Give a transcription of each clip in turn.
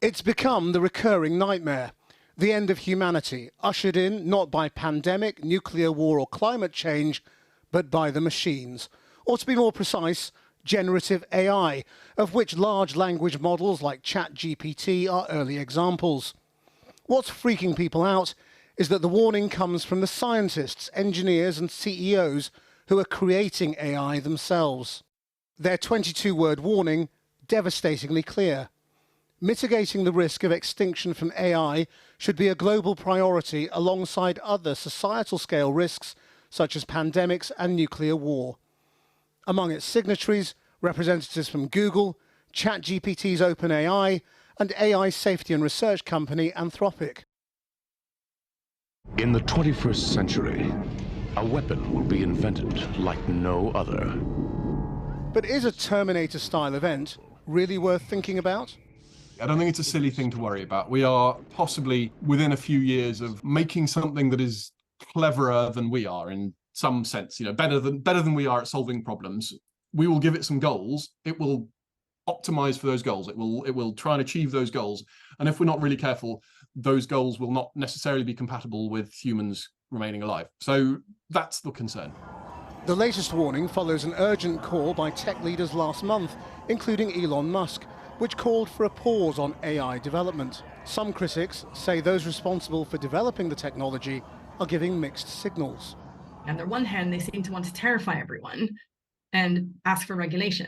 It's become the recurring nightmare, the end of humanity, ushered in not by pandemic, nuclear war or climate change, but by the machines. Or to be more precise, generative AI, of which large language models like ChatGPT are early examples. What's freaking people out is that the warning comes from the scientists, engineers and CEOs who are creating AI themselves. Their 22-word warning, devastatingly clear. Mitigating the risk of extinction from AI should be a global priority alongside other societal-scale risks such as pandemics and nuclear war. Among its signatories, representatives from Google, ChatGPT's OpenAI, and AI safety and research company Anthropic. In the 21st century, a weapon will be invented like no other. But is a Terminator-style event really worth thinking about? I don't think it's a silly thing to worry about. We are possibly within a few years of making something that is cleverer than we are in some sense, better than we are at solving problems. We will give it some goals. It will optimize for those goals. It will try and achieve those goals. And if we're not really careful, those goals will not necessarily be compatible with humans remaining alive. So that's the concern. The latest warning follows an urgent call by tech leaders last month, including Elon Musk, which called for a pause on AI development. Some critics say those responsible for developing the technology are giving mixed signals. On the one hand, they seem to want to terrify everyone and ask for regulation.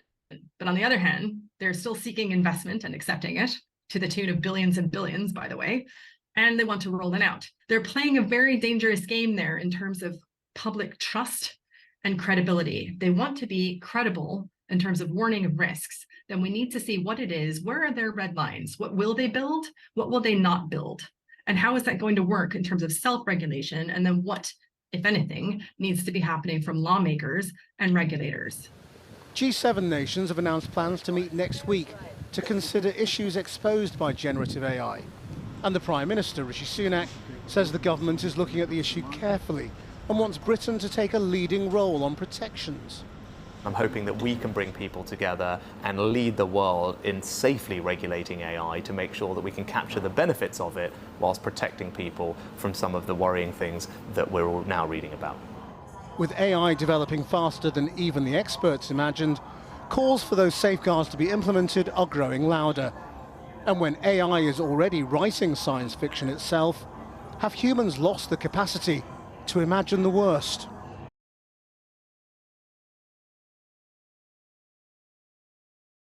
But on the other hand, they're still seeking investment and accepting it, to the tune of billions and billions, by the way, and they want to roll it out. They're playing a very dangerous game there in terms of public trust and credibility. They want to be credible in terms of warning of risks. Then we need to see what it is. Where are their red lines? What will they build? What will they not build? And how is that going to work in terms of self-regulation? And then what, if anything, needs to be happening from lawmakers and regulators? G7 nations have announced plans to meet next week to consider issues exposed by generative AI. And the Prime Minister, Rishi Sunak, says the government is looking at the issue carefully and wants Britain to take a leading role on protections. I'm hoping that we can bring people together and lead the world in safely regulating AI to make sure that we can capture the benefits of it whilst protecting people from some of the worrying things that we're all now reading about. With AI developing faster than even the experts imagined, calls for those safeguards to be implemented are growing louder. And when AI is already writing science fiction itself, have humans lost the capacity to imagine the worst?